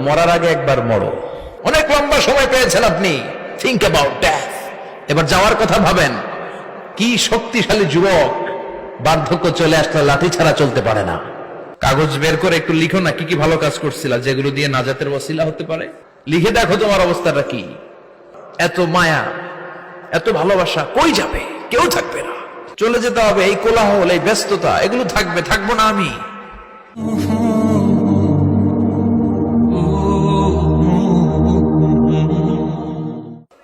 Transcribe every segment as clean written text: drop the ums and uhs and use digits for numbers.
মরার আগে একবার মরো। অনেক লম্বা সময় পেয়েছেন আপনি, থিংক অ্যাবাউট ডেথ। এবার যাওয়ার কথা ভাবেন। কি শক্তিশালী যুবক, বার্ধক্য চলে আসলে লাঠি ছাড়া চলতে পারে না। কাগজ বের করে একটু লিখো না কি কি ভালো কাজ করছিলা, যেগুলো দিয়ে নাজাতের ওসিলা হতে পারে। লিখে দেখো তোমার অবস্থাটা কি। এত মায়া, এত ভালোবাসা কই যাবে? কেউ থাকবে না, চলে যেতে হবে। এই কোলাহল, এই ব্যস্ততা, এগুলো থাকবে, থাকবো না আমি।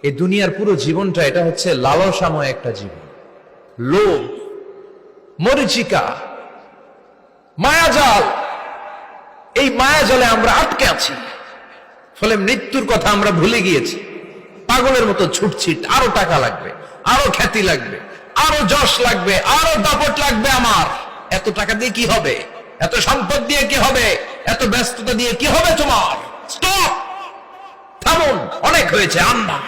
এই দুনিয়ার পুরো জীবনটা এটা হচ্ছে লালসাময় একটা জীবন। লোভ, মরিচিকা, মায়াজাল। এই মায়াজালে আমরা আটকে আছি, ফলে মৃত্যুর কথা আমরা ভুলে গিয়েছি। পাগলের মতো ছুটছিট, আরো টাকা লাগবে, আরো খ্যাতি লাগবে, আরো যশ লাগবে, আরো দাপট লাগবে আমার। এত টাকা দিয়ে কি হবে? এত সম্পদ দিয়ে কি হবে? এত ব্যস্ততা দিয়ে কি হবে তোমার? স্টপ, থামুন, অনেক হয়েছে। আন্না,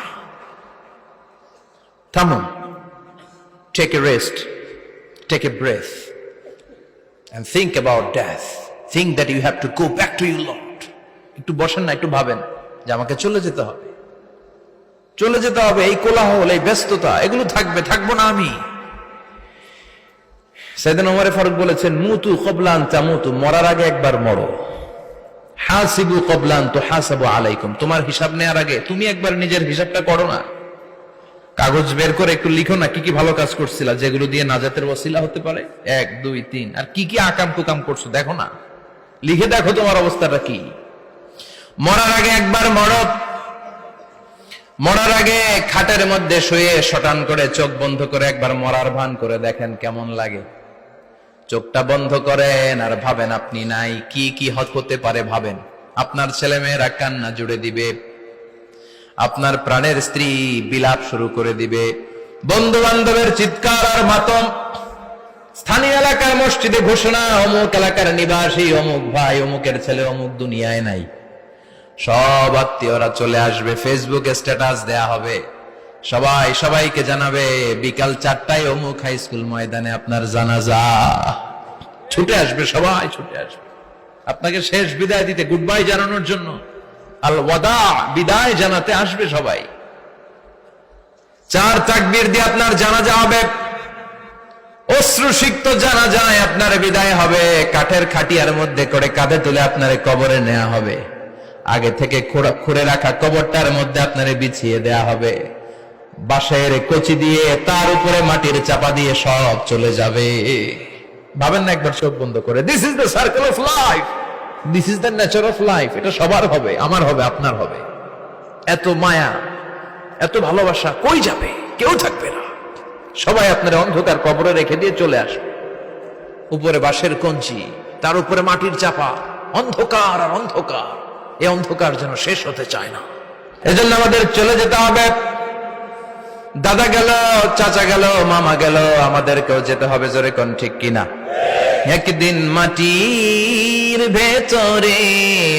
থামুন। Take a rest, take a breath and think about death. Think that you have to go back to your Lord. একটু বসেন না, একটু ভাবেন যে আমাকে চলে যেতে হবে, চলে যেতে হবে। এই কোলাহল, এই ব্যস্ততা, এগুলো থাকবে, থাকবো না আমি। সাইয়েদনা ওমর ফারুক বলেছেন, মুতু ক্বাবলা আন তামুতু, মরার আগে একবার মরো। হাসিবু ক্বাবলা আন তুহাসাবু আলাইকুম, তোমার হিসাব নেওয়ার আগে তুমি একবার নিজের হিসাবটা করো না। কাগজ বের করে একটু লিখো না কি কি ভালো কাজ করছিলা, যেগুলো দিয়ে নাজাতের ওসিলা হতে পারে। 1 2 3, আর কি কি আকাম কুকাম করছো দেখো না, লিখে দেখো তোমার অবস্থাটা কি। মরার আগে একবার মরো। মরার আগে খাটের মধ্যে শুয়ে শটান করে চোখ বন্ধ করে একবার মরার ভান করে দেখেন কেমন লাগে। চোখটা বন্ধ করেন আর ভাবেন আপনি নাই, কি কি হতে পারে ভাবেন। আপনার ছেলে মেয়েরা কান্না জুড়ে দিবে, আপনার প্রাণের স্ত্রী বিলাপ শুরু করে দিবে, বন্ধু বান্ধবের চিৎকার আর মাতম, স্থানীয় এলাকার মসজিদে ঘোষণা, অমুক এলাকার নিবাসী অমুক ভাই অমুকের ছেলে অমুক দুনিয়ায় নাই। সব আত্মীয়রা চলে আসবে, ফেসবুকে স্ট্যাটাস দেয়া হবে, সবাই সবাইকে জানাবে বিকাল 4টায় অমুক হাই স্কুল ময়দানে আপনার জানাজা। ছুটে আসবে, সবাই ছুটে আসবে আপনাকে শেষ বিদায় দিতে, গুড বাই জানানোর জন্য। আল ওয়াদা, বিদায় জানাতে আসবে সবাই। 4 তাকবীর দিয়ে আপনার জানাজা হবে, অশ্রুসিক্ত জানাজায় আপনার বিদায় হবে। কাঠের খাটিয়ার মধ্যে করে কাঁধে তুলে আপনার কবরে নেওয়া হবে। আগে থেকে খুঁড়ে রাখা কবরটার মধ্যে আপনারে বিছিয়ে দেয়া হবে। বাঁশের কচি দিয়ে তার উপরে মাটির চাপা দিয়ে সব চলে যাবে। ভাবেন না একবার চোখ বন্ধ করে, this is the circle of life, this is the nature of life. এটা সবার হবে, আমার হবে, আপনার হবে। এত মায়া, এত ভালোবাসা কই যাবে? কেউ থাকবে না, সবাই আপনার অন্ধকার কবরে রেখে দিয়ে চলে আসবে। উপরে বাঁশের কঞ্চি, তার উপরে মাটির চাপা, অন্ধকার আর অন্ধকার। এই অন্ধকার যেন শেষ হতে চায় না। এজন্য আমাদের চলে যেতে হবে। দাদা গেল, চাচা গেল, মামা গেল, আমাদেরকেও যেতে হবে। জোরে কোন ঠিক কিনা? একদিন মাটির ভেতরে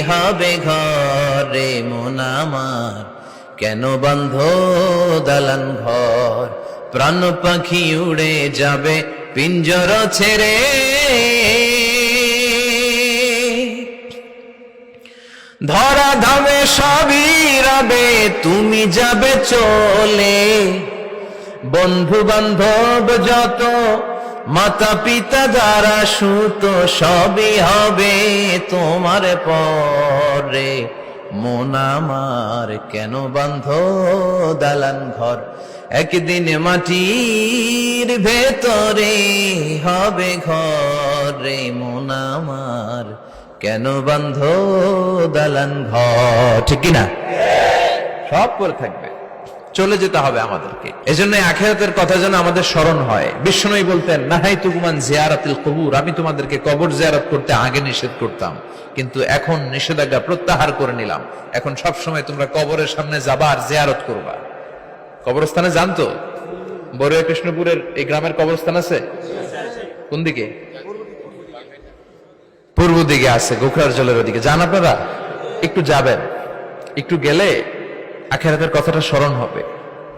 হবে ঘরে মন আমার, কেন বন্ধ দালান ঘর? প্রাণ পাখি উড়ে যাবে পিঞ্জর ছেড়ে, ধরা ধামে সবই রবে, তুমি যাবে চলে। বন্ধু বান্ধব যত, মাতা পিতা যারা সুত, সবই হবে তোমার পরে। মন আমার কেন বন্ধ দালান ঘর? একদিন মাটির ভেতরে হবে ঘরে মন আমার, কেন বন্ধ দালান ঘর? ঠিক কিনা? সব করে থাকবে, চলে যেতে হবে আমাদেরকে। এজন্য আখিরাতের কথা যেন আমাদের স্মরণ হয়। বিষ্ণুই বলতেন, নাহাইতুকুমান জিয়ারাতিল কুবুর, আমি তোমাদেরকে কবর জিয়ারত করতে আগে নিষেধ করতাম, কিন্তু এখন নিষেধাজ্ঞা প্রত্যাহার করে নিলাম। এখন সব সময় তোমরা কবরের সামনে যাবা আর জিয়ারত করবা। কবরস্থানে জানতো বড়ুয়া কৃষ্ণপুরের এই গ্রামের কবরস্থান আছে কোন দিকে? পূর্ব দিকে আছে, গোখরার জলের ওদিকে। যান আপনারা, একটু যাবেন, একটু গেলে আখিরাতের কথাটা স্মরণ হবে।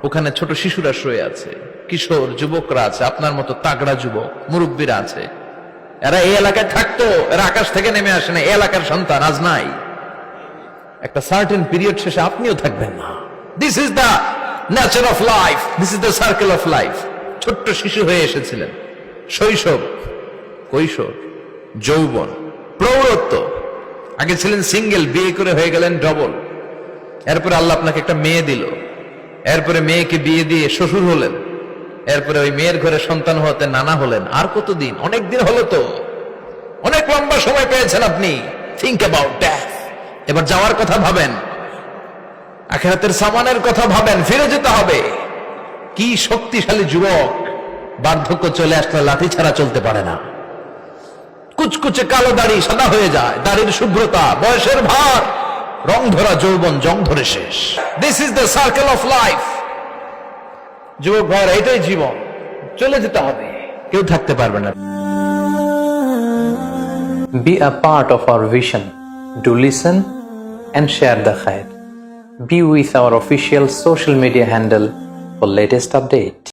ওখানে ছোট শিশুরা শুয়ে আছে, কিশোর যুবকরা আছে, আপনার মতো তাগড়া যুবক মুরব্বীরা আছে। এরা এই এলাকায় থাকতো, এরা আকাশ থেকে নেমে আসে না, এই এলাকার সন্তান আজ নাই। একটা সার্টেন পিরিয়ড শেষে আপনিও থাকবেন না। This is the nature of life, this is the circle of life. ছোট্ট শিশু হয়ে এসেছিলেন, শৈশব, কৈশোর, যৌবন, প্রৌঢ়ত্ব। আগে ছিলেন সিঙ্গেল, বিয়ে করে হয়ে গেলেন ডবল। এরপরে আল্লাহ আপনাকে একটা মেয়ে দিল, এরপরে মেয়েকে বিয়ে দিয়ে শ্বশুর হলেন, এরপরে ওই মেয়ের ঘরে সন্তান হতে নানা হলেন। আর কতদিন? অনেক দিন হলো তো, অনেক লম্বা সময় পেয়েছেন আপনি। Think about that. এবার যাওয়ার কথা ভাবেন, আখিরাতের সামানের কথা ভাবেন, ফিরে যেতে হবে। কি শক্তিশালী যুবক, বার্ধক্য চলে আসলে লাঠি ছাড়া চলতে পারে না। কুচকুচে কালো দাড়ি সাদা হয়ে যায়, দাড়ির শুভ্রতা, বয়সের ভার, রং ধরা যৌবন জং ধরে শেষ। This is the circle of life. যুবক ভাইরা, এটাই জীবন, চলে যেতে হবে, কেউ থাকতে পারবে না। Be a part of our vision. Do listen and share the khair. Be with our official social media handle for latest update.